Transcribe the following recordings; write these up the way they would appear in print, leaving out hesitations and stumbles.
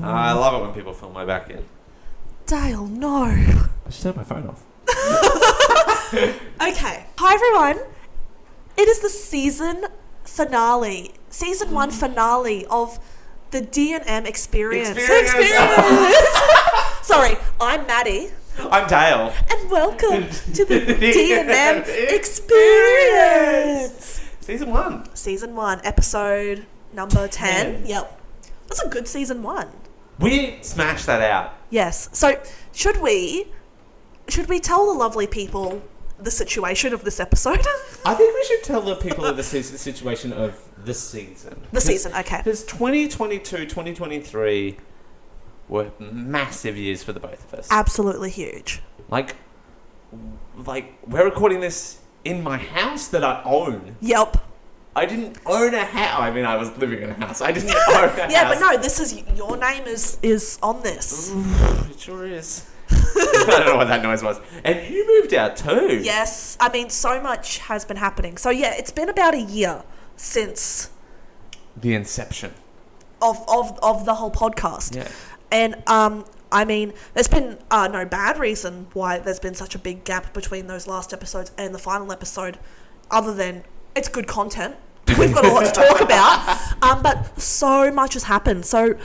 I love it when people film my back end. Dale, no. I should turn my phone off. Okay. Hi, everyone. It is the season finale. Season 1 finale of the D&M experience. Sorry, I'm Maddie. I'm Dale. And welcome to the D&M experience. Season 1. Season 1, episode number 10. Yep. That's a good season 1. We smashed that out. Yes. So, should we tell the lovely people the situation of this episode? I think we should tell the people of the situation of the season. The season, okay. Because 2022, 2023 were massive years for the both of us. Absolutely huge. Like we're recording this in my house that I own. Yep. I didn't own a house. I mean, I was living in a house. I didn't own a house. Yeah, but no, this is your name is on this. It sure is. I don't know what that noise was. And you moved out too. Yes. I mean, so much has been happening. So yeah, it's been about a year since the inception of the whole podcast. Yeah. And I mean, there's been no bad reason why there's been such a big gap between those last episodes and the final episode, other than it's good content. We've got a lot to talk about. But so much has happened. So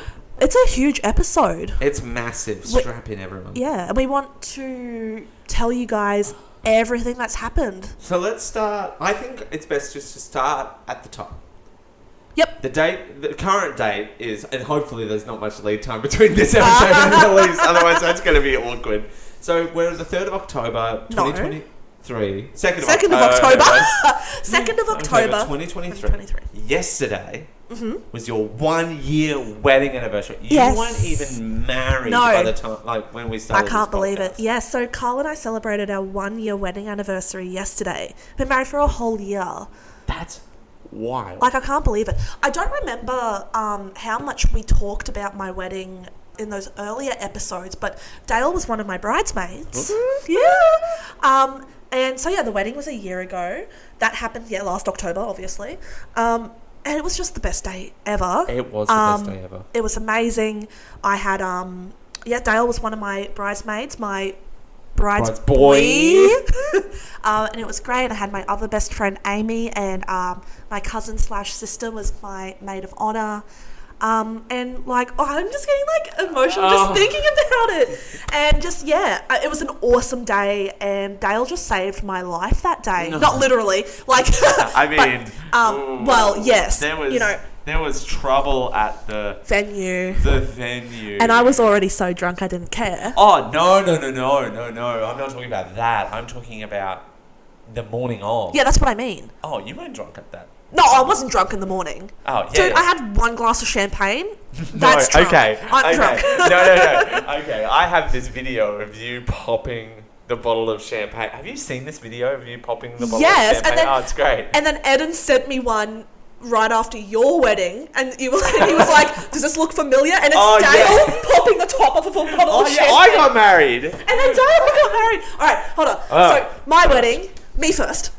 it's a huge episode. It's massive. Strap in, everyone. Yeah, and we want to tell you guys everything that's happened. So let's start. I think it's best just to start at the top. Yep. The current date is, and hopefully there's not much lead time between this episode and the release, otherwise that's going to be awkward. So we're the 3rd of October, 2023. 2nd of October. 2nd of October. 2023. Yesterday was your 1 year wedding anniversary. You weren't even married by the time, like when we started. I can't believe it. Yeah, so Carl and I celebrated our 1 year wedding anniversary yesterday. Been married for a whole year. That's wild. Like, I can't believe it. I don't remember how much we talked about my wedding in those earlier episodes, but Dale was one of my bridesmaids. Yeah. And so, yeah, the wedding was a year ago. That happened, last October, obviously. And it was just the best day ever. It was the best day ever. It was amazing. I had, Dale was one of my bridesmaids, my bride's boy. And it was great. I had my other best friend, Amy, and my cousin / sister was my maid of honour. And I'm just getting emotional just thinking about it. And just, it was an awesome day, and Dale just saved my life that day. No. Not literally. I mean, well, yes. There was trouble at the venue. And I was already so drunk I didn't care. Oh, no. I'm not talking about that. I'm talking about the morning of. Yeah, that's what I mean. Oh, you weren't drunk at that. No, I wasn't drunk in the morning. Oh, yeah. Dude, I had 1 glass of champagne. That's drunk. Okay. I'm drunk. No. Okay, I have this video of you popping the bottle of champagne. Have you seen this video of you popping the bottle of champagne? Yes, it's great. And then Eden sent me one right after your wedding, and he was like, "Does this look familiar?" And it's Dale popping the top off of a bottle of champagne. I got married. And then Dale got married. All right, hold on. So my wedding, me first.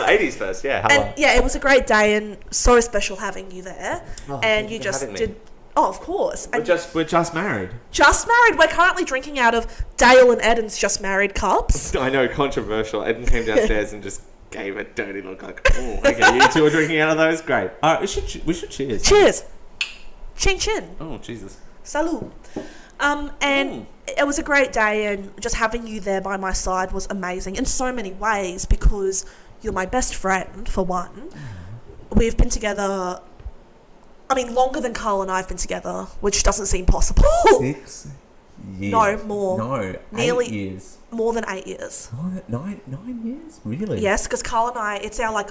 Ladies first, yeah. Hello. And it was a great day and so special having you there. And you just did. Oh, of course. And we're just married. Just married. We're currently drinking out of Dale and Eden's just married cups. I know, controversial. Eden came downstairs and just gave a dirty look like, oh, okay, you two are drinking out of those? Great. All right, we should cheers. Cheers. Chin chin. Oh, Jesus. Salud. And it was a great day, and just having you there by my side was amazing in so many ways, because you're my best friend, for one. We've been together, longer than Carl and I have been together, which doesn't seem possible. 6 years. No, more. No, nearly 8 years. More than 8 years. More than 9 years? Really? Yes, because Carl and I, it's our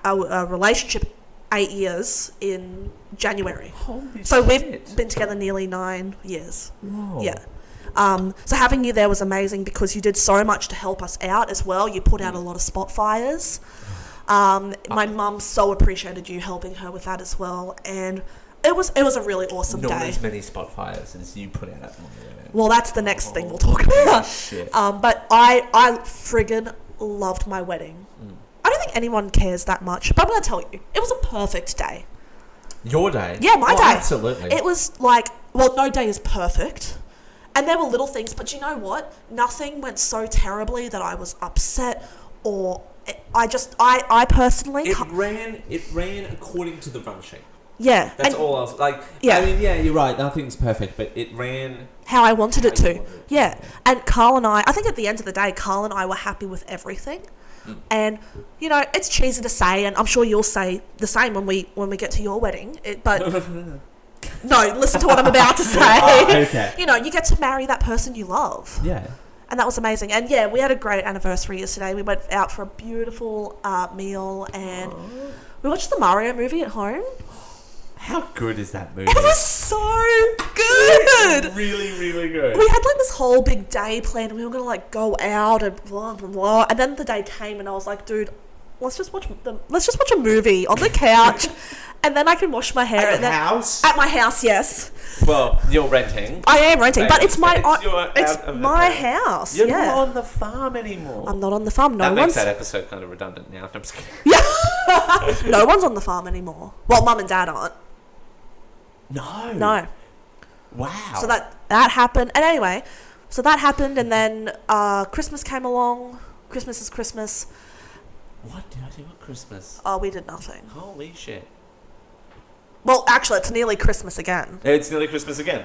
our relationship 8 years in January. Holy so shit. We've been together nearly 9 years. Whoa. Yeah. So having you there was amazing, because you did so much to help us out as well. You put out a lot of spot fires. My mum so appreciated you helping her with that as well, and it was a really awesome day. Not as many spot fires as you put out at the moment. Well, that's the next thing we'll talk about. Shit. But I friggin' loved my wedding. I don't think anyone cares that much, but I'm going to tell you, it was a perfect day. Your day? Yeah, my day. Absolutely. It was well, no day is perfect. And there were little things, but you know what? Nothing went so terribly that I was upset or I personally... It ran according to the run sheet. Yeah. That's all else. Like, yeah. I mean, yeah, you're right. Nothing's perfect, but it ran... how I wanted it to. Yeah. And Carl and I think at the end of the day, Carl and I were happy with everything. Mm. And, you know, it's cheesy to say, and I'm sure you'll say the same when we get to your wedding. But no, listen to what I'm about to say. Oh, okay. You know, you get to marry that person you love. Yeah. And that was amazing. And yeah, we had a great anniversary yesterday. We went out for a beautiful meal and we watched the Mario movie at home. How good is that movie? It was so good. Really, really good. We had like this whole big day planned and we were going to like go out and blah, blah, blah. And then the day came and I was like, dude, let's just watch a movie on the couch and then I can wash my hair. At the house? At my house, yes. Well, you're renting. I am renting, but it's my house. You're not on the farm anymore. I'm not on the farm. That makes that episode kind of redundant now. I'm just kidding. Yeah. No one's on the farm anymore. Well, Mum and Dad aren't. No. Wow. So that happened. And anyway, so that happened and then Christmas came along. Christmas is Christmas. What did I do at Christmas? Oh, we did nothing. Holy shit. Well, actually, it's nearly Christmas again. It's nearly Christmas again.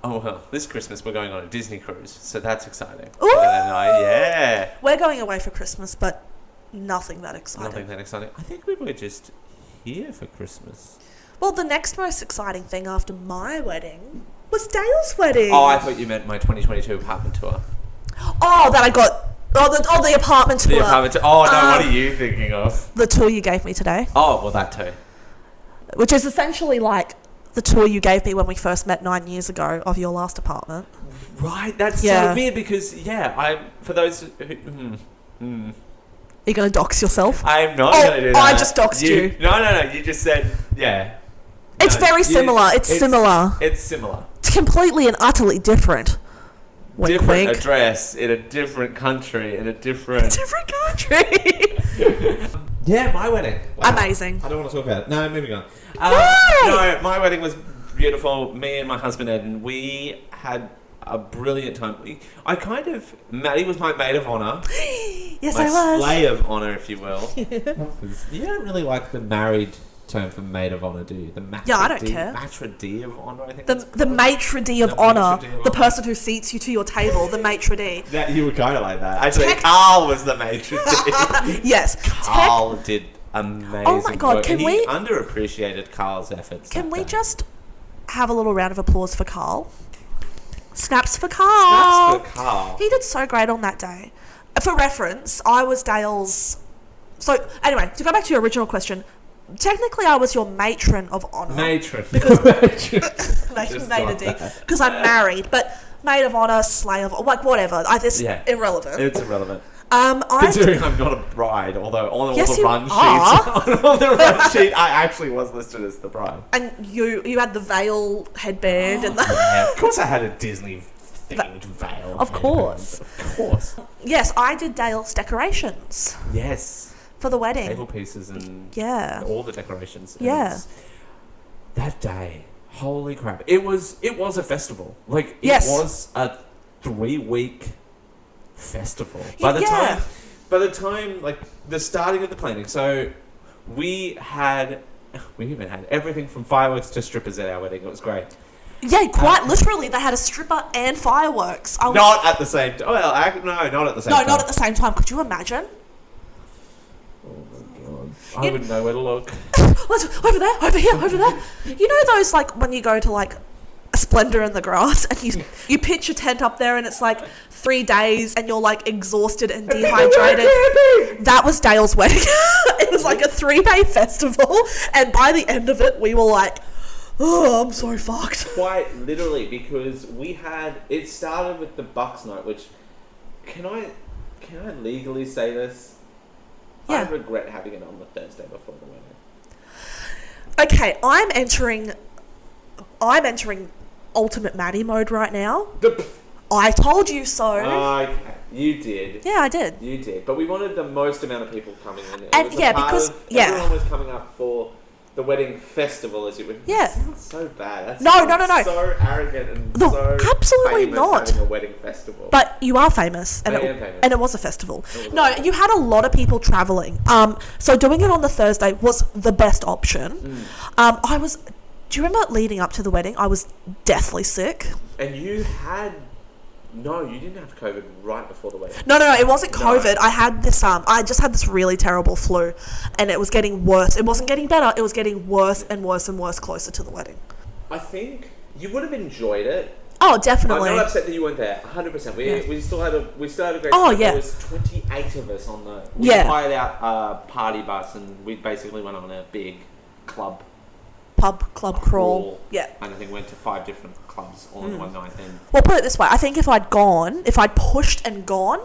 Oh, well, this Christmas we're going on a Disney cruise, so that's exciting. Ooh! Yeah. We're going away for Christmas, but nothing that exciting. Nothing that exciting. I think we were just here for Christmas. Well, the next most exciting thing after my wedding was Dale's wedding. Oh, I thought you meant my 2022 apartment tour. Oh, that I got... the apartment tour. The apartment tour. Oh, no, what are you thinking of? The tour you gave me today. Oh, well, that too. Which is essentially like the tour you gave me when we first met 9 years ago of your last apartment. Right, that's so weird because, for those who... You're going to dox yourself? I'm not going to do that. I just doxed you. No, you just said, yeah. It's very similar. It's similar. It's similar. It's completely and utterly different. Wink, different wink. Address in a different country in a different... different country. Yeah, my wedding. Wow. Amazing. I don't want to talk about it. No, moving on. Why? No, my wedding was beautiful. Me and my husband Ed, and we had a brilliant time. Maddie was my maid of honour. Yes, my I was. Slay of honour, if you will. You don't really like the married term for maid of honour, do you? I don't care. Maitre d' of honour, I think. The maitre d' of honour, the person who seats you to your table, the maitre d'. You were kind of like that. Actually, Carl was the maitre d'. Yes. Carl did amazing. Oh my god! Work. He underappreciated Carl's efforts. Can we just have a little round of applause for Carl? Snaps for Carl. Snaps for Carl. He did so great on that day. For reference, I was Dale's. So anyway, to go back to your original question. Technically, I was your matron of honour. Matron. Because because I'm married, but maid of honour, slay of like whatever. Irrelevant. It's irrelevant. Considering I'm not a bride, although on yes, all the run sheets, on the run sheet, I actually was listed as the bride. And you had the veil headband and of course, I had a Disney themed veil. Of course. Yes, I did Dale's decorations. Yes. For the wedding. Table pieces and all the decorations. Yeah. That day, holy crap. It was a festival. Like, it was a 3-week festival. By the time, like, the starting of the planning, so we even had everything from fireworks to strippers at our wedding. It was great. Yeah, quite literally, they had a stripper and fireworks. Not at the same time. Well, no, not at the same time. No, not at the same time. Could you imagine? I wouldn't know where to look. Over there, over here, over there. You know those, like, when you go to, like, a Splendor in the grass and you pitch your tent up there and it's, like, 3 days and you're, like, exhausted and dehydrated. That was Dale's wedding. It was, like, a 3-day festival and by the end of it, we were like, oh, I'm so fucked. Quite literally, because it started with the Bucks night, which, can I legally say this? Yeah. I regret having it on the Thursday before the wedding. Okay, I'm entering ultimate Maddie mode right now. I told you so. Okay, you did. Yeah, I did. You did, but we wanted the most amount of people coming in. And because everyone was coming up for The wedding festival, as you would. Yeah. It sounds so bad. That's No. So arrogant and so absolutely famous not. having a wedding festival. But you are famous, and it was a festival. You had a lot of people traveling. So doing it on the Thursday was the best option. Do you remember leading up to the wedding? I was deathly sick. And you had. No, you didn't have COVID right before the wedding. No, it wasn't COVID. I had this, I just had this really terrible flu, and it was getting worse. It wasn't getting better. It was getting worse and worse and worse closer to the wedding. I think you would have enjoyed it. Oh, definitely. I'm not upset that you weren't there. 100%. We still had a great. Oh, time. yeah. There was 28 of us on the. We hired out a party bus, and we basically went on a big club crawl. Yeah. And I think went to 5 different clubs all in one night. And well, put it this way. I think if I'd pushed and gone,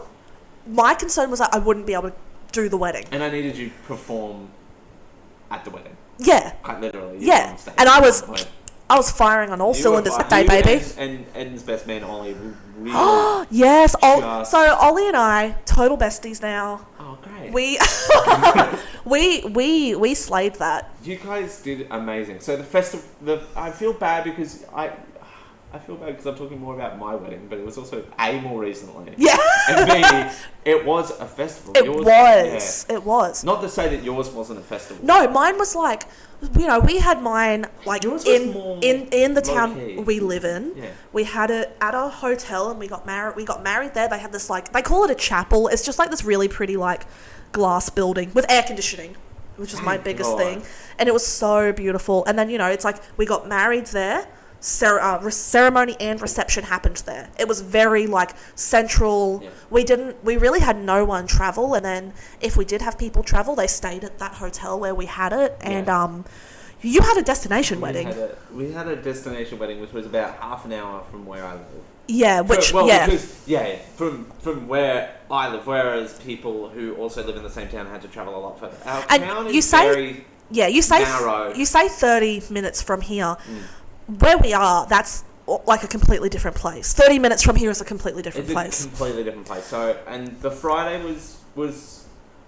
my concern was that I wouldn't be able to do the wedding. And I needed you to perform at the wedding. Yeah. Quite literally. Yeah. And I was firing on all cylinders that day, baby. And Ed's best man, Ollie, really. Yes. So Ollie and I, total besties now. Oh, great. We slayed that. You guys did amazing. So the festival, I feel bad because I'm talking more about my wedding, but it was also more recently. Yeah. And B, it was a festival. It was. Not to say that yours wasn't a festival. No, mine was like, we had mine like in the town key. we live in. Yeah. We had it at a hotel, and we got married there. They had this they call it a chapel. It's just like this really pretty glass building with air conditioning, which is my biggest thing. And it was so beautiful. And then it's like we got married there. Ceremony and reception happened there. It was very central. Yeah. We really had no one travel, and then if we did have people travel, they stayed at that hotel where we had it. And you had a destination wedding. We had a destination wedding, which was about half an hour from where I live. Yeah, because from where I live, whereas people who also live in the same town had to travel a lot further. Our town is very narrow. You say 30 minutes from here. Where we are, that's like a completely different place. 30 minutes from here is a completely different place. It's a completely different place. So, and the Friday was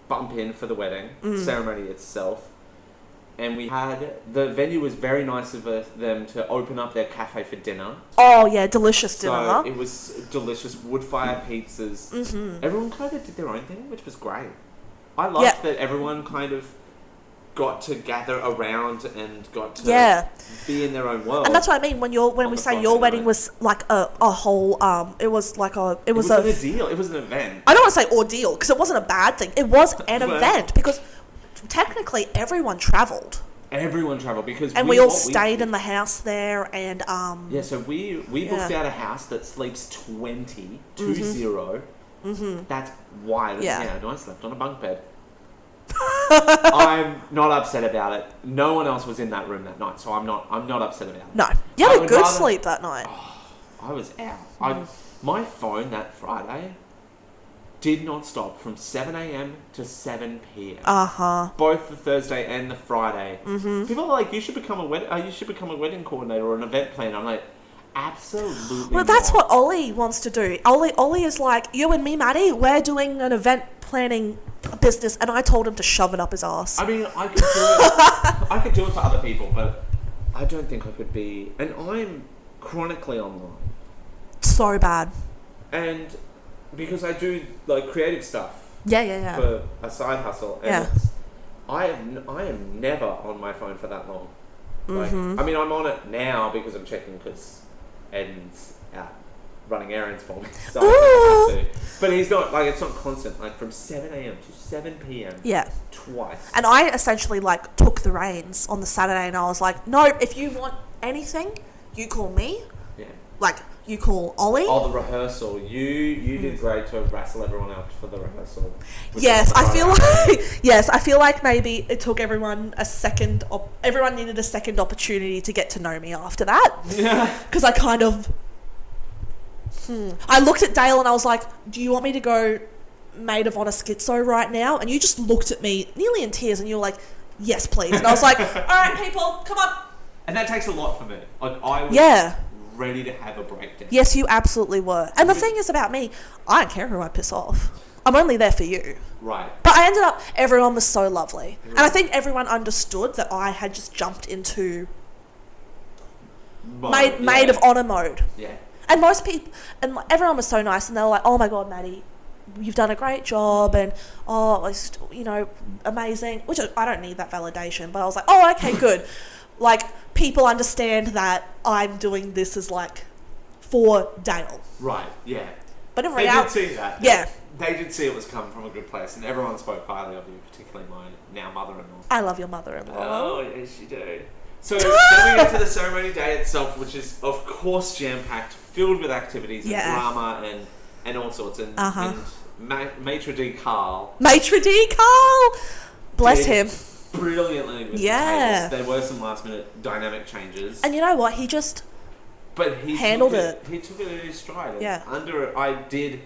bump in for the wedding ceremony itself. And the venue was very nice of them to open up their cafe for dinner. Oh yeah, delicious dinner. So it was delicious, wood fire pizzas. Everyone kind of did their own thing, which was great. I liked that everyone kind of got to gather around and got to be in their own world. And that's what I mean when we say your wedding was like a whole it was an ordeal. It was an event. I don't want to say ordeal because it wasn't a bad thing. It was an event because technically everyone travelled. Because we all stayed in the house there and so we booked out a house that sleeps 20. That's wide. Yeah, I slept on a bunk bed. I'm not upset about it. No one else was in that room that night, so I'm not upset about it. No, you had a good sleep that night. I was out. My phone that Friday did not stop from 7 a.m. to 7 p.m. Both the Thursday and the Friday. People are like, you should become a wedding coordinator or an event planner. I'm like, absolutely. Well, that's what Ollie wants to do. Ollie is like, you and me, Maddie, we're doing an event planning business, and I told him to shove it up his ass. I mean, I could do it. I could do it for other people, but I don't think I could be. And I'm chronically online. So bad. And because I do creative stuff. Yeah. For a side hustle, and I am never on my phone for that long. I mean, I'm on it now because I'm checking because Ed's out running errands for me. So I have to. But he's not, it's not constant. From 7 a.m. to 7 p.m. Yeah. Twice. And I essentially, took the reins on the Saturday and I was like, no, if you want anything, you call me. Yeah. You call Ollie. Oh, the rehearsal. You did great to wrestle everyone out for the rehearsal. Yes, I feel like maybe it took everyone a second. Everyone needed a second opportunity to get to know me after that. Yeah. Because I kind of. I looked at Dale and I was like, "Do you want me to go maid of honor schizo right now?" And you just looked at me nearly in tears, and you were like, "Yes, please." And I was like, "All right, people, come on." And that takes a lot for me. I was ready to have a breakdown. Yes, you absolutely were. And the thing is about me, I don't care who I piss off. I'm only there for you. Right. But I ended up, everyone was so lovely. And I think everyone understood that I had just jumped into maid of honor mode. Yeah. And most people, and everyone was so nice, and they were like, oh my God, Maddie, you've done a great job, and it's, amazing, which I don't need that validation, but I was like, oh, okay, good. Like, people understand that I'm doing this as like for Dale. Right, yeah. But in They reality, did see that. yeah. They did see it was coming from a good place, and everyone spoke highly of you, particularly my now mother-in-law. I love your mother-in-law. Oh, yes, you do. So then we get to the ceremony day itself, which is, of course, jam-packed, filled with activities and drama and all sorts. And Maitre d' Carl. Maitre d' Carl! Bless him. Brilliantly with the tables. There were some last-minute dynamic changes. And you know what? He just handled it. He took it in his stride. Yeah. I did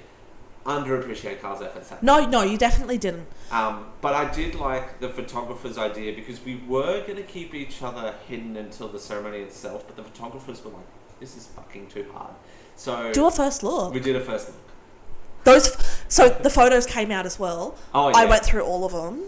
underappreciate Carl's efforts. No, you definitely didn't. But I did like the photographer's idea, because we were going to keep each other hidden until the ceremony itself, but the photographers were like, this is fucking too hard. So do a first look. We did a first look. So the photos came out as well. Oh, yeah. I went through all of them.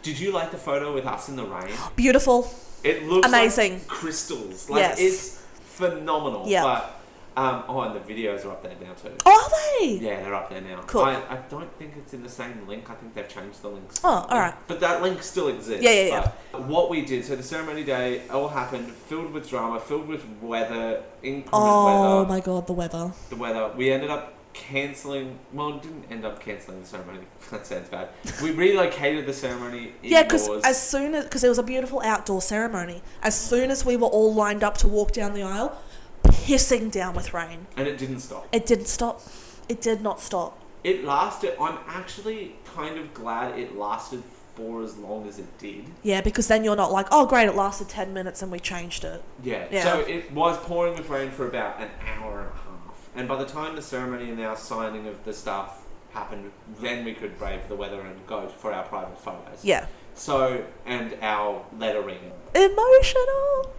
Did you like the photo with us in the rain? Beautiful. It looks amazing. Like crystals. It's phenomenal. Yeah. But and the videos are up there now too. Oh, are they? Yeah, they're up there now. Cool. I don't think it's in the same link. I think they've changed the links. Oh, all right. But that link still exists. Yeah. But what we did, so the ceremony day all happened, filled with drama, filled with weather, inclement weather. Oh my God, the weather. The weather. We ended up cancelling. Well, didn't end up cancelling the ceremony. That sounds bad. We relocated the ceremony indoors. Yeah, because it was a beautiful outdoor ceremony. As soon as we were all lined up to walk down the aisle, pissing down with rain. And it didn't stop. It didn't stop. It did not stop. It lasted. I'm actually kind of glad it lasted for as long as it did. Yeah, because then you're not like, oh great, it lasted 10 minutes and we changed it. Yeah. So it was pouring with rain for about an hour and a half. And by the time the ceremony and our signing of the stuff happened, then we could brave the weather and go for our private photos. Yeah. So, and our lettering. Emotional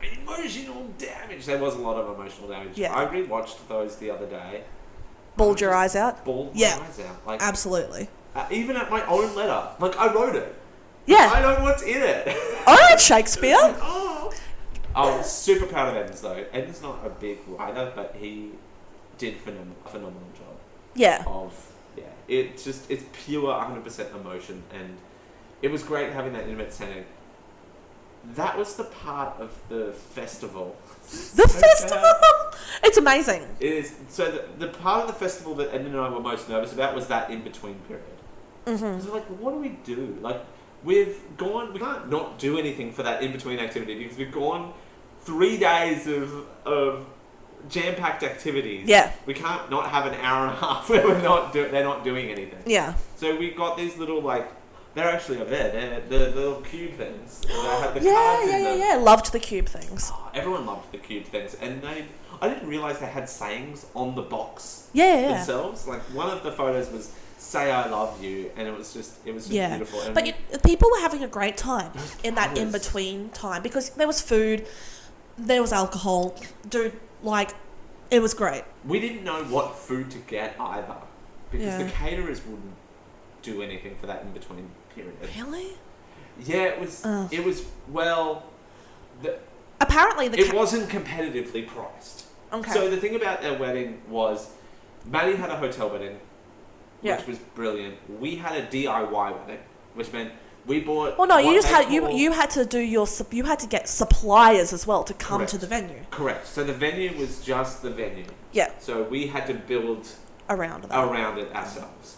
damage. There was a lot of emotional damage. Yeah. I rewatched those the other day. Bawled your eyes out? Bawled my eyes out. Like, absolutely. Even at my own letter. Like, I wrote it. Yeah. I know what's in it. I read Shakespeare. I'm super proud of Edens, though. Edens not a big writer, but he did a phenomenal job. Yeah. It's pure 100% emotion, and it was great having that intimate setting. That was the part of the festival. The festival? It's amazing. It is. So the part of the festival that Edna and I were most nervous about was that in-between period. Mm-hmm. So what do we do? Like, we can't not do anything for that in-between activity, because we've gone 3 days of jam-packed activities. Yeah. We can't not have an hour and a half where they're not doing anything. Yeah. So we got these little, they're actually over there. They're the little cube things. They had the cards in them. Yeah. Loved the cube things. Oh, everyone loved the cube things. And I didn't realise they had sayings on the box themselves. Like, one of the photos was, "Say I love you," and it was just beautiful. And but people were having a great time in that in-between time, because there was food, there was alcohol. Dude, it was great. We didn't know what food to get either, because the caterers wouldn't do anything for that in-between period. Really? Yeah, it was. It was apparently it wasn't competitively priced. Okay. So the thing about their wedding was, Maddie had a hotel wedding, which was brilliant. We had a DIY wedding, which meant we bought. Well, no, you had to get suppliers as well to come to the venue. Correct. So the venue was just the venue. Yeah. So we had to build around it ourselves,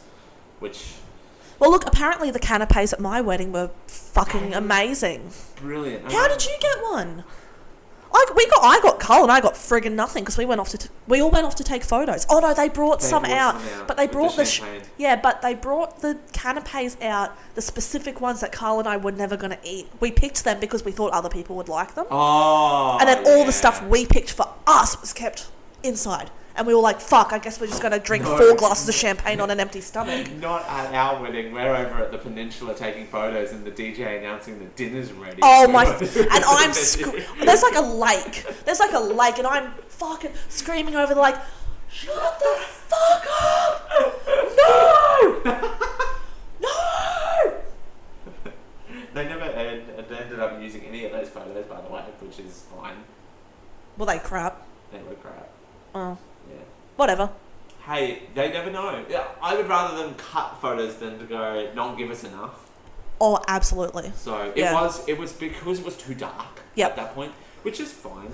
which. Well, look, apparently the canapes at my wedding were fucking amazing. Brilliant. How did you get one? I got Carl and I got friggin' nothing, because we all went off to take photos. Oh no, they brought some out, but they brought but they brought the canapes out, the specific ones that Carl and I were never going to eat. We picked them because we thought other people would like them. Oh. And then all the stuff we picked for us was kept inside. And we were like, fuck, I guess we're just going to drink 4 glasses of champagne on an empty stomach. Not at our wedding. We're over at the Peninsula taking photos and the DJ announcing the dinner's ready. Oh my... And I'm... There's like a lake. And I'm fucking screaming over shut the fuck up! No! No! They never ended up using any of those photos, by the way, which is fine. Were they crap? They were crap. Oh. Yeah. Whatever. Hey, they never know. Yeah, I would rather them cut photos than to go, not give us enough. Oh, absolutely. So it was because it was too dark at that point, which is fine.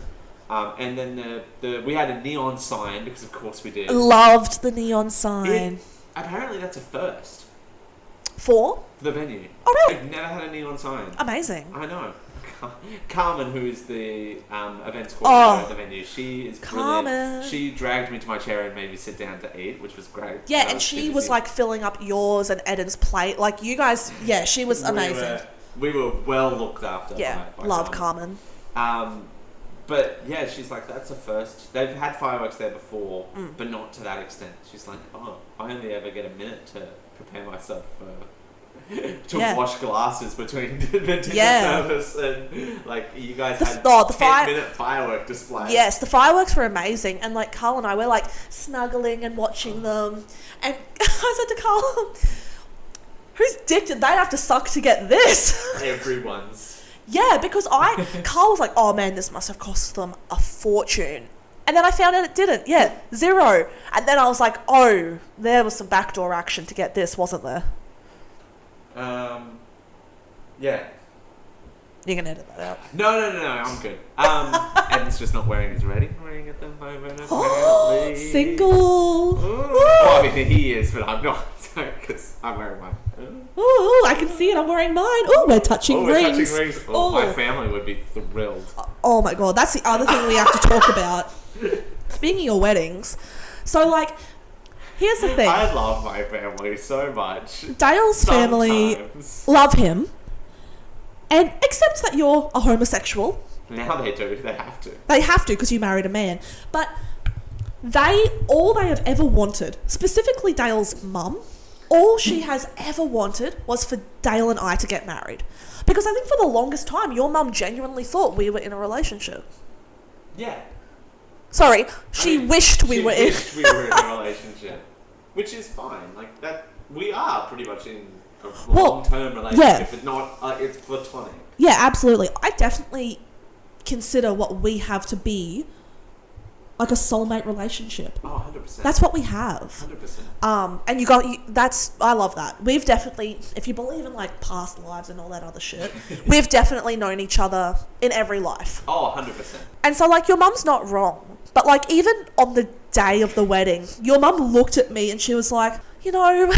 And then we had a neon sign because of course we did. Loved the neon sign. Apparently that's a first. For the venue. Oh, really? I've never had a neon sign. Amazing. I know. Carmen, who is the events coordinator at the venue, she is Carmen. brilliant. She dragged me to my chair and made me sit down to eat, which was great. Yeah, and she was like filling up yours and Eden's plate. Like you guys, yeah, she was amazing. We were well looked after. Yeah, by love Carmen. But yeah, she's like, that's a first. They've had fireworks there before, but not to that extent. She's like, oh, I only ever get a minute to prepare myself to wash glasses between the dinner service, and like you guys had 10-minute firework display. Yes, the fireworks were amazing, and like Carl and I were like snuggling and watching them, and I said to Carl, whose dick did they have to suck to get this? Everyone's. Yeah, because Carl was like, oh man, this must have cost them a fortune. And then I found out it didn't. Yeah, $0. And then I was like, oh, there was some backdoor action to get this, wasn't there? Yeah. You can edit that out. No, I'm good. Eden's just not wearing his wedding ring at the moment, apparently. Single! Well, I mean, he is, but I'm not, because I'm wearing mine. Ooh, I can see it, I'm wearing mine. Ooh, we're touching rings. Oh, my family would be thrilled. Oh my god, that's the other thing we have to talk about. Speaking of weddings, so like, here's the thing. I love my family so much. Dale's family love him, and except that you're a homosexual. Now they do. They have to. They have to because you married a man. But all they have ever wanted, specifically Dale's mum, all she has ever wanted was for Dale and I to get married. Because I think for the longest time, your mum genuinely thought we were in a relationship. Yeah. Sorry, she wished we were in a relationship. Which is fine. Like, that, we are pretty much in a long-term relationship, but not, it's platonic. Yeah, absolutely. I definitely consider what we have to be like a soulmate relationship. Oh, 100%. That's what we have. 100%. And I love that. We've definitely, if you believe in like past lives and all that other shit, we've definitely known each other in every life. Oh, 100%. And so like your mum's not wrong. But like even on the day of the wedding, your mum looked at me and she was like, you know,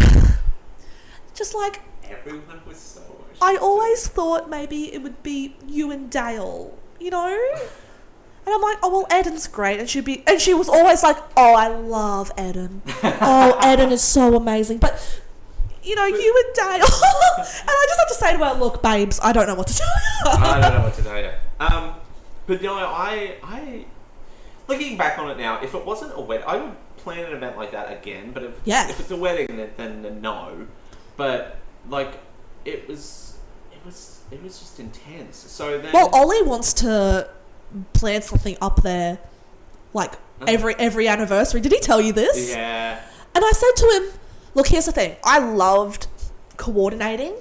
just like, everyone was so emotional. I always thought maybe it would be you and Dale, you know? And I'm like, oh, well, Eden's great. And she was always like, oh, I love Eden. Oh, Eden is so amazing. But, you know, you and Dale. And I just have to say to her, look, babes, I don't know what to tell you. I don't know what to tell you. But, you know, I looking back on it now, if it wasn't a wedding, I would plan an event like that again. But if it's a wedding, then no. But, like, it was just intense. So then... Well, Ollie wants to plan something up there, like every anniversary. Did he tell you this? Yeah. And I said to him, look, here's the thing. I loved coordinating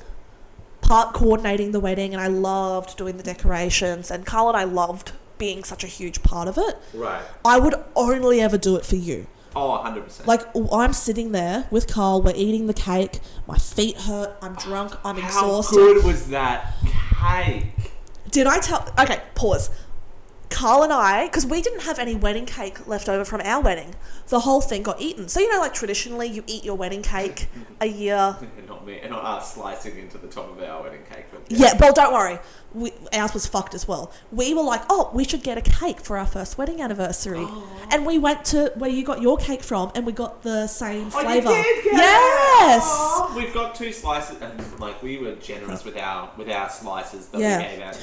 the wedding, and I loved doing the decorations, and Carl and I loved being such a huge part of it. Right. I would only ever do it for you. Oh, 100%. Like, I'm sitting there with Carl, we're eating the cake, my feet hurt, I'm drunk, I'm exhausted. How good was that cake? Okay, pause. Carl and I, because we didn't have any wedding cake left over from our wedding, the whole thing got eaten. So, you know, like traditionally you eat your wedding cake a year. Not me, and not us slicing into the top of our wedding cake. But yeah, well, don't worry. Ours was fucked as well. We were like, oh, we should get a cake for our first wedding anniversary. Oh. And we went to where you got your cake from, and we got the same flavour. You did? Yes! Oh, we've got 2 slices, and like we were generous with our slices that we gave out.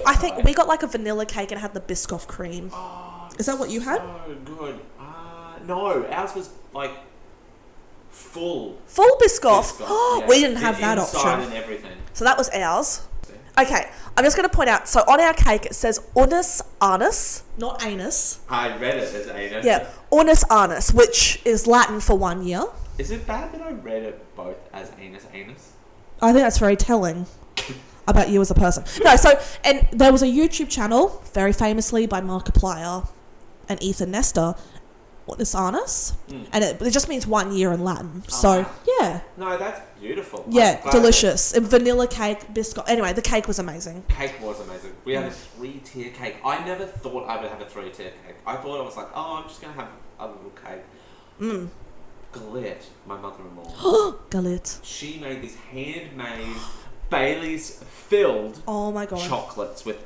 I think we got like a vanilla cake and had the Biscoff cream. Oh, is that what you had? So good. No, ours was like full Biscoff. Yeah. We didn't have that option. And everything. So that was ours. Okay, I'm just going to point out, so on our cake it says unus annus, not anus. I read it as anus. Yeah, unus annus, which is Latin for 1 year. Is it bad that I read it both as anus? I think that's very telling about you as a person. No, and there was a YouTube channel, very famously by Markiplier and Ethan Nestor, What is Anus? And it just means 1 year in Latin. So, yeah. No, that's beautiful. Yeah, delicious. Vanilla cake, biscuit. Anyway, the cake was amazing. Cake was amazing. We had a 3-tier cake. I never thought I would have a 3-tier cake. I thought I was like, I'm just going to have a little cake. Galit, my mother-in-law. Galit. She made these handmade Bailey's filled chocolates with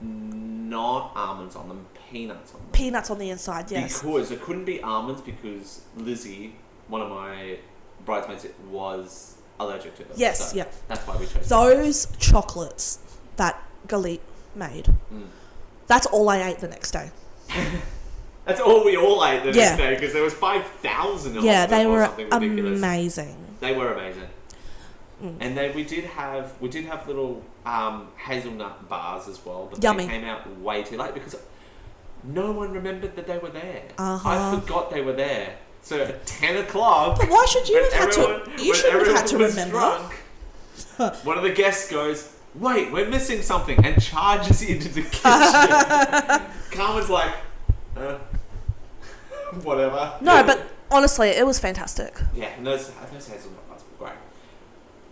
not almonds on them, peanuts on them. Peanuts on the inside, yes. Because it couldn't be almonds because Lizzie, one of my bridesmaids, was allergic to them. Yes, so that's why we chose those chocolates that Galit made. That's all I ate the next day. That's all we all ate the next day because there was 5,000 of them. Yeah, they were ridiculous. amazing. They were amazing. And we did have little hazelnut bars as well, but they came out way too late because no one remembered that they were there. I forgot they were there. So at 10 o'clock... But why should you have had to... You shouldn't have had to remember. Drunk, one of the guests goes, wait, we're missing something, and charges into the kitchen. Carmen's like, whatever. No, but honestly, it was fantastic. Yeah, and those hazelnut bars were great.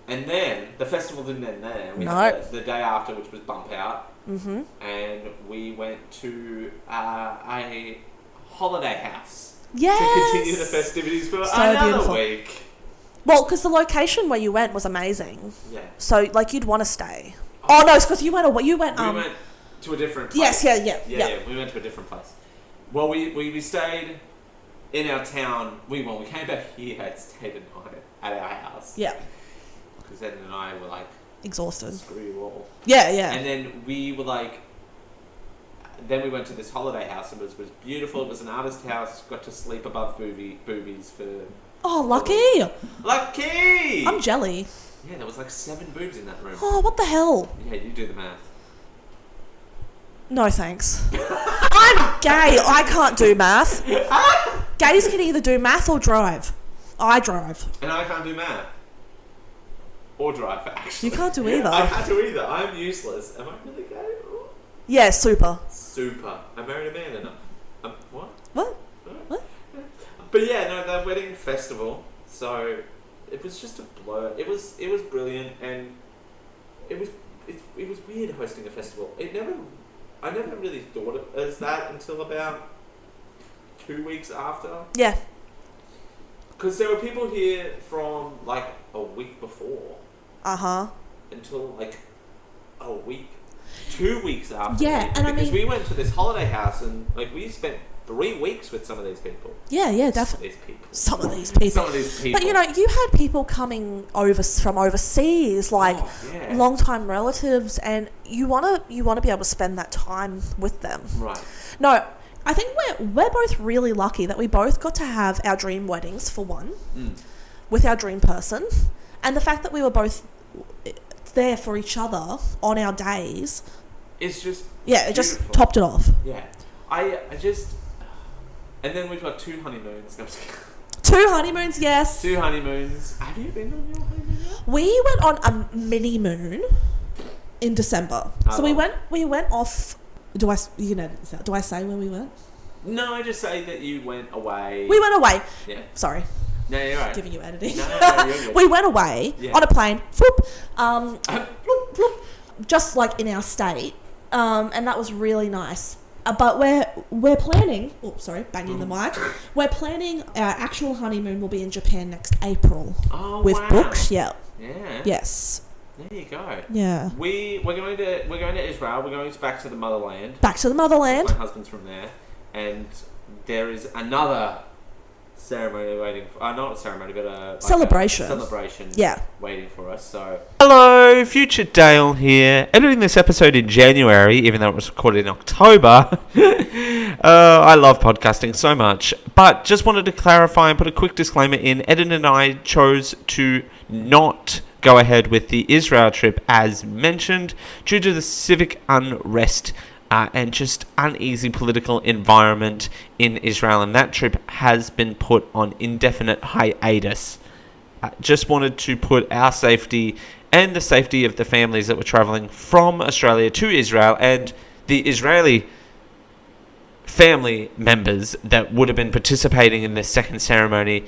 And then, the festival didn't end there. We had the day after, which was Bump Out. And we went to a holiday house. Yes! To continue the festivities for another week. Well, because the location where you went was amazing. Yeah. So, you'd want to stay. Oh, no, it's because you went away. We went to a different place. Yes, yeah. We went to a different place. Well, we stayed in our town. We came back here and stayed a night at our house. Yeah. Because Ed and I were exhausted. Screw you all. Yeah. And then we were then we went to this holiday house. It was beautiful. It was an artist house. Got to sleep above boobies for... Oh, lucky! Lucky! I'm jelly. Yeah, there was 7 boobs in that room. Oh, what the hell? Yeah, you do the math. No, thanks. I'm gay. I can't do math. Gays can either do math or drive. I drive. And I can't do math. Or drive, actually. You can't do either. I can't do either. I'm useless. Am I really gay? Yeah, super. I married a man enough. What? What? But yeah, no, the wedding festival. So it was just a blur. It was brilliant, and it was weird hosting a festival. I never really thought of it as that until about 2 weeks after. Yeah. Because there were people here from a week before. Until a week, 2 weeks after. Yeah, and because we went to this holiday house and we spent 3 weeks with some of these people. Yeah, definitely. Some of these people. But you had people coming over from overseas, long-time relatives, and you want to be able to spend that time with them. Right. No, I think we're both really lucky that we both got to have our dream weddings for one, with our dream person, and the fact that we were both there for each other on our days. It's just it just topped it off. Yeah, I just. And then we've got 2 honeymoons. 2 honeymoons, yes. 2 honeymoons. Have you been on your honeymoon yet? We went on a mini moon in December. So we went off. Do I say when we went? No, I just say that you went away. We went away. Yeah. Sorry. No, you're right. Giving you editing. No, you're good. We went away on a plane. Just in our state. And that was really nice. But we're planning... Oh, sorry, banging the mic. We're planning our actual honeymoon will be in Japan next April. Oh, with wow. books, yeah. Yes. There you go. Yeah. We're going to Israel. We're going back to the motherland. Back to the motherland. My husband's from there, and there is another ceremony waiting for... not a ceremony, but a... celebration. Waiting for us, so... Hello, Future Dale here. Editing this episode in January, even though it was recorded in October. I love podcasting so much. But just wanted to clarify and put a quick disclaimer in. Eden and I chose to not go ahead with the Israel trip as mentioned due to the civic unrest and just uneasy political environment in Israel, and that trip has been put on indefinite hiatus. Just wanted to put our safety and the safety of the families that were travelling from Australia to Israel and the Israeli family members that would have been participating in this second ceremony.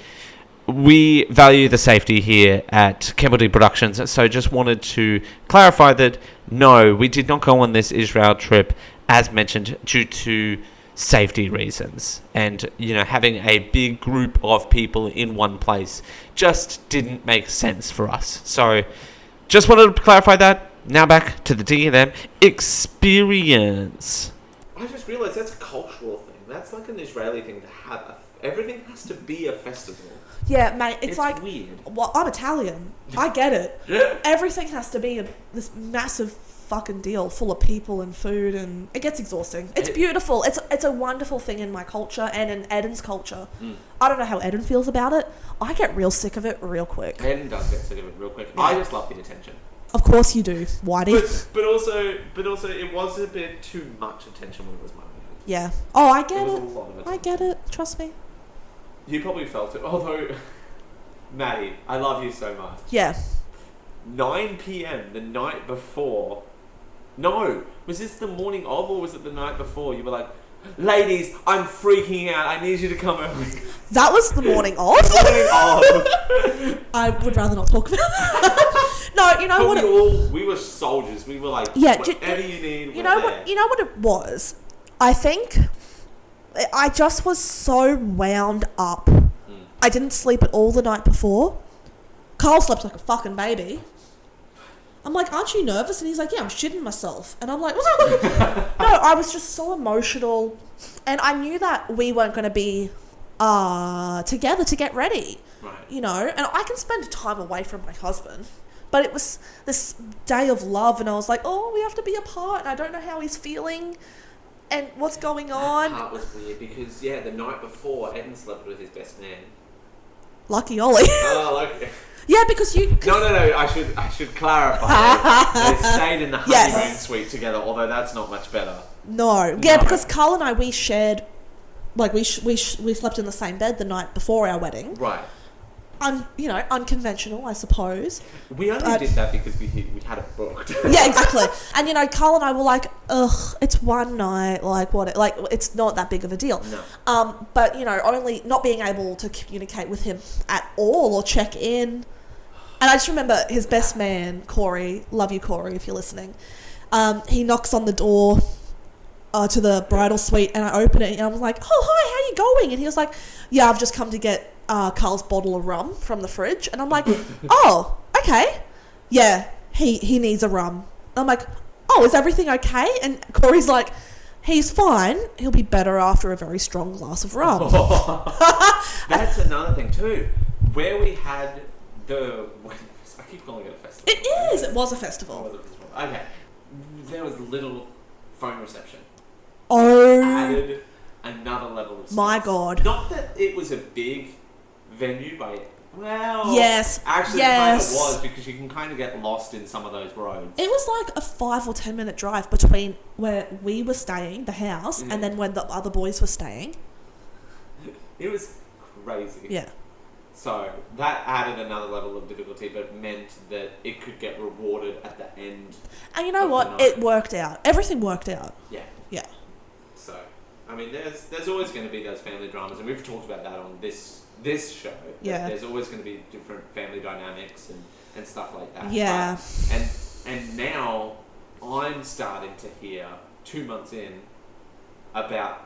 We value the safety here at Campbell Productions, so just wanted to clarify that no, we did not go on this Israel trip, as mentioned, due to safety reasons. And, having a big group of people in one place just didn't make sense for us. So, just wanted to clarify that. Now back to the D&M experience. I just realised that's a cultural thing. That's like an Israeli thing to have. Everything has to be a festival. Yeah, mate, it's like... weird. Well, I'm Italian. I get it. Everything has to be this massive fucking deal full of people and food, and it gets exhausting. It's beautiful. It's a wonderful thing in my culture and in Eden's culture. I don't know how Eden feels about it. I get real sick of it real quick. Eden does get sick of it real quick. Yeah. I just love the attention. Of course you do, Whitey. But also, it was a bit too much attention when it was my wedding. Yeah. Oh, I get It was it. a lot of I attention. get it. Trust me. You probably felt it. Although, Maddie, I love you so much. Yeah. 9 p.m. the night before. No, was this the morning of or was it the night before? You were like, ladies, I'm freaking out. I need you to come early. That was the morning of. Morning of. I would rather not talk about that. No, you know But what? we were soldiers. We were like, Yeah, whatever you need. You know what? You know what it was? I think I just was so wound up. I didn't sleep at all the night before. Carl slept like a fucking baby. I'm like, aren't you nervous? And he's like, yeah, I'm shitting myself. And I'm like, no, I was just so emotional. And I knew that we weren't going to be together to get ready. Right. And I can spend time away from my husband. But it was this day of love, and I was like, oh, we have to be apart, and I don't know how he's feeling and what's going on. That part was weird because, the night before, Eden slept with his best man. Lucky Ollie. Oh, okay. Yeah, because you... No, I should clarify. They stayed in the honeymoon suite together, although that's not much better. No. Yeah, because Carl and I, we shared... Like, we slept in the same bed the night before our wedding. Right. Unconventional, I suppose. We only did that because we had it booked. Yeah, exactly. And, Carl and I were like, ugh, it's one night, it's not that big of a deal. No. But, only not being able to communicate with him at all or check in. And I just remember his best man, Corey, love you, Corey, if you're listening. He knocks on the door to the bridal suite, and I open it, and I was like, oh, hi, how you going? And he was like, yeah, I've just come to get Carl's bottle of rum from the fridge. And I'm like, oh, okay. Yeah, he needs a rum. I'm like, oh, is everything okay? And Corey's like, he's fine. He'll be better after a very strong glass of rum. That's another thing too. Where we had I keep calling it a festival. It is. It was a festival. Okay. There was little phone reception. Oh. Added another level of stress. My God. Not that it was a big venue yes. Actually, it kind of was, because you can kind of get lost in some of those roads. It was like a 5 or 10 minute drive between where we were staying, the house, and then when the other boys were staying. It was crazy. Yeah. So that added another level of difficulty, but meant that it could get rewarded at the end. And you know what? It worked out. Everything worked out. Yeah. Yeah. So, I mean, there's always going to be those family dramas, and we've talked about that on this show. Yeah. There's always going to be different family dynamics and stuff like that. Yeah. And now I'm starting to hear 2 months in about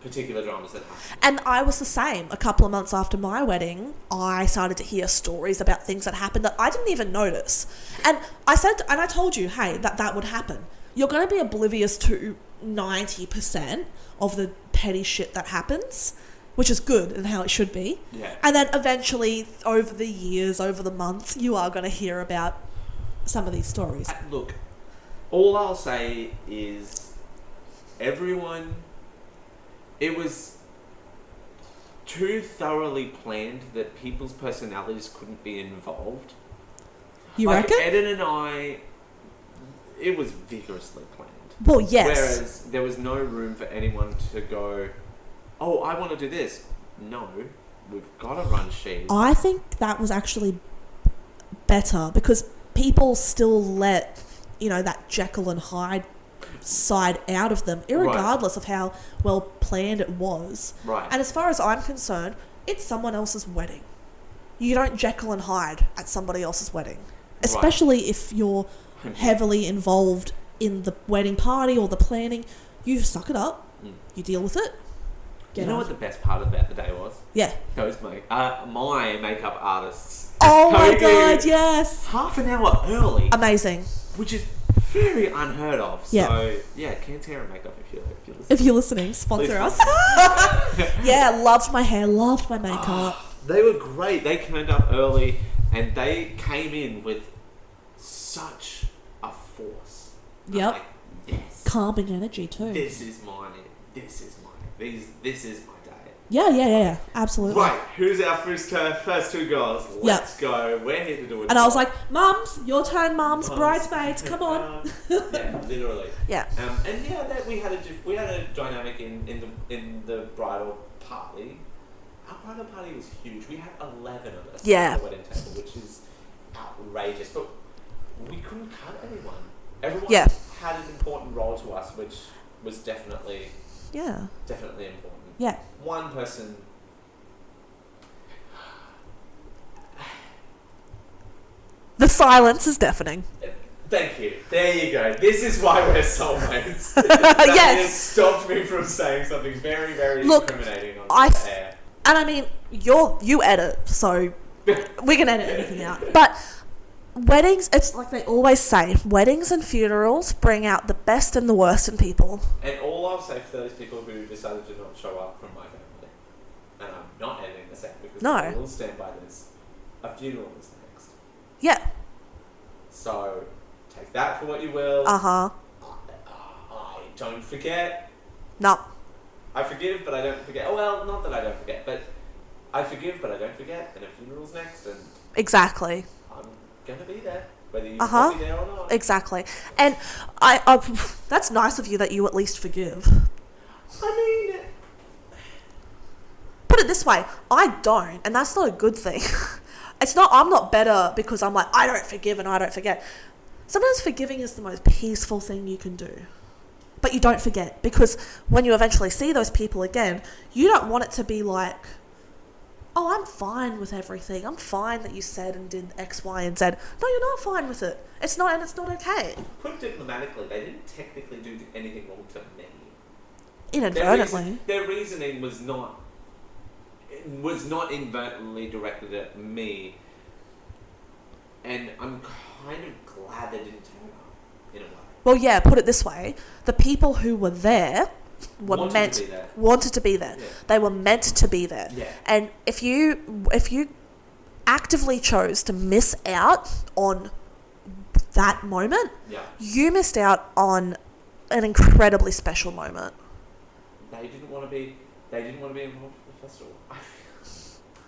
particular dramas that happen. And I was the same. A couple of months after my wedding, I started to hear stories about things that happened that I didn't even notice. And I told you, hey, that would happen. You're going to be oblivious to 90% of the petty shit that happens, which is good and how it should be. Yeah. And then eventually, over the years, over the months, you are going to hear about some of these stories. Look, all I'll say is everyone... It was too thoroughly planned that people's personalities couldn't be involved. You reckon? Eden and I, it was vigorously planned. Well, yes. Whereas there was no room for anyone to go, oh, I want to do this. No, we've got to run sheaves. I think that was actually better because people still let, that Jekyll and Hyde side out of them, irregardless of how well planned it was. Right. And as far as I'm concerned, it's someone else's wedding. You don't Jekyll and Hyde at somebody else's wedding, especially if you're heavily involved in the wedding party or the planning. You suck it up. You deal with it. You know what the best part about the day was? Yeah. My makeup artists. Oh my God, yes. Half an hour early. Amazing. Which is very unheard of. So, Cantera Makeup, if you're listening, sponsor us. Yeah, loved my hair, loved my makeup. They were great. They turned up early and they came in with such a force. Yep. Like, yes. Calming energy too. This is my day. Yeah. Absolutely. Right, who's our first two girls? Let's go. We're here to do it. And I was like, Mums, your turn, Mums, bridesmaids, come on. Yeah, literally. Yeah. We had a dynamic in the bridal party. Our bridal party was huge. We had 11 of us at the wedding table, which is outrageous. But we couldn't cut anyone. Everyone had an important role to us, which was definitely important. Yeah. One person. The silence is deafening. Thank you. There you go. This is why we're soulmates. Yes. Has stopped me from saying something very, very incriminating on the air. And I mean, you edit, so we can edit anything out. But weddings, it's like they always say, weddings and funerals bring out the best and the worst in people. And all I'll say for those people who decided to not show up from my family, and I'm not editing this out because I will stand by this, a funeral is next. Yeah. So, take that for what you will. Uh-huh. I don't forget. No. I forgive, but I don't forget. Oh, well, not that I don't forget, but I forgive, but I don't forget, and a funeral's next, and... Exactly. I'm gonna be there, whether you want me there or not. Exactly. And I that's nice of you that you at least forgive. I mean... Put it this way, I don't, and that's not a good thing. I'm not better because I'm like, I don't forgive and I don't forget. Sometimes forgiving is the most peaceful thing you can do. But you don't forget, because when you eventually see those people again, you don't want it to be like, oh, I'm fine with everything. I'm fine that you said and did X, Y, and Z. No, you're not fine with it. It's not, and it's not okay. Put diplomatically, they didn't technically do anything wrong to me. Inadvertently. Their reasoning was not inadvertently directed at me, and I'm kind of glad they didn't turn up, in a way. Well, yeah, put it this way. The people who were there wanted to be there. Yeah. They were meant to be there. Yeah. And if you actively chose to miss out on that moment, you missed out on an incredibly special moment. They didn't want to be involved in the festival.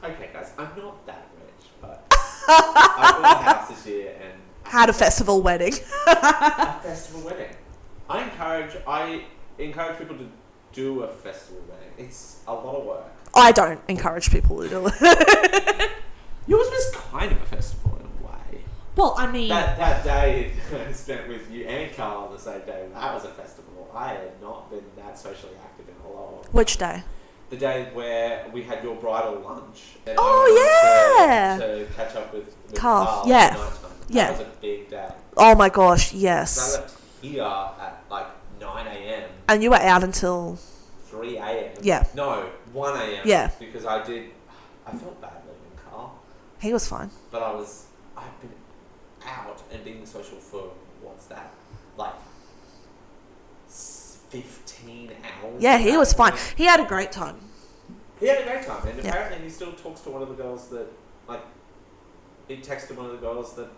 Okay, guys, I'm not that rich, but I bought a house this year and had a festival wedding. A festival wedding. I encourage people to do a festival wedding. It's a lot of work. I don't encourage people to do it. Yours was kind of a festival in a way. Well, I mean... That day I spent with you and Carl on the same day, that was a festival. I had not been that socially active in a long time. Which day? The day where we had your bridal lunch. And to catch up with Carl. Yeah. That was a big day. Oh my gosh, yes. I left here at like 9 a.m. And you were out until... 3 a.m. Yeah. No, 1 a.m. Yeah. Because I felt bad leaving Carl. He was fine. But I've been out and being social for, what's that? Like 15 hours. Yeah, he was fine. He had a great time. He had a great time. And apparently he still talks to one of the girls that, like, he texted one of the girls that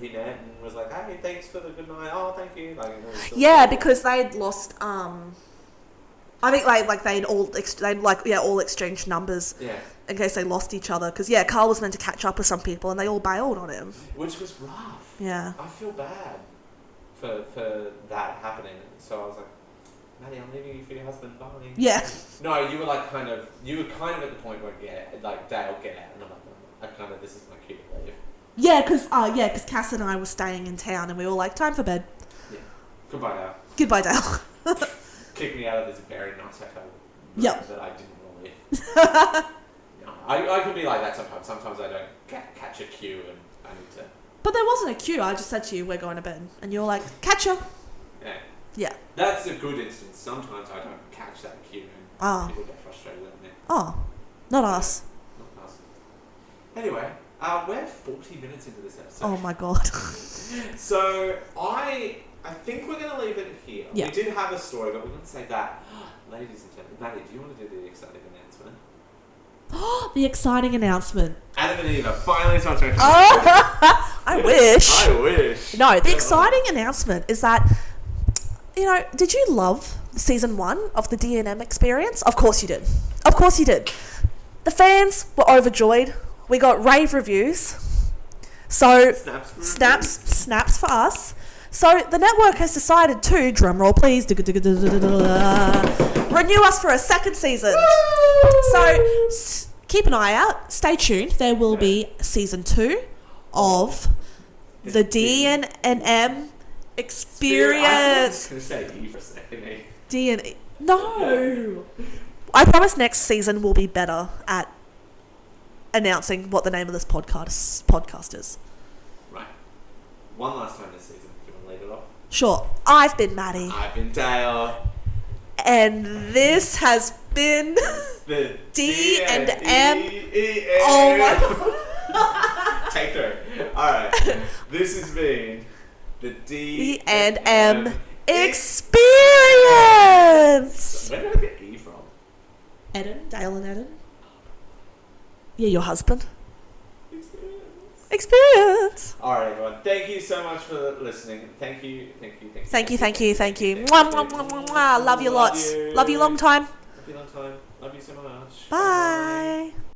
he met and was like, hey, thanks for the good night. Oh, thank you. Like, because they'd lost, I think they'd all exchanged numbers in case they lost each other. Because, Carl was meant to catch up with some people and they all bailed on him. Which was rough. Yeah. I feel bad for that happening. So I was like, Maddie, I'm leaving you for your husband. Bye. Yeah. No, you were like kind of at the point where Dale, get out, and I'm like, this is my cue to leave. Yeah, because Cass and I were staying in town, and we were like, time for bed. Yeah. Goodbye, Dale. Goodbye, Dale. Kick me out of this very nice hotel. Yep. That I didn't want to leave. No, I can be like that sometimes. Sometimes I don't catch a cue, and I need to. But there wasn't a cue. I just said to you, we're going to bed, and you were like, catch her. Yeah. Yeah. That's a good instance. Sometimes I don't catch that cue, and people get frustrated at me. Oh, not us. Not us. Anyway, we're 40 minutes into this episode. Oh my god. So I think we're going to leave it here. Yeah. We did have a story, but we're going to say that. Ladies and gentlemen, Maddie, do you want to do the exciting announcement? The exciting announcement. Adam and Eva finally sponsoring. I wish. I wish. No, the exciting announcement is that, did you love season 1 of the D&M experience? Of course you did. Of course you did. The fans were overjoyed. We got rave reviews. So, snaps for us. So, the network has decided to, drumroll please, renew us for a second season. So, keep an eye out. Stay tuned. There will be season 2 of the D&M experience. I was going to say E for a second. D&E. No. I promise next season will be better at announcing what the name of this podcast is. Right. One last time this season. Do you want to lead it off? Sure. I've been Maddie. I've been Dale. And this has been the D&M. Oh my god. Take 3. Alright. This has been the D&M experience. Where did I get E from? Eden? Dale and Eden? Yeah, your husband. Experience. Alright, everyone. Thank you so much for listening. Thank you. Thank you. Mwah, mwah, mwah, mwah, mwah. Love you lots. Love you long time. Love you long time. Love you so much. Bye.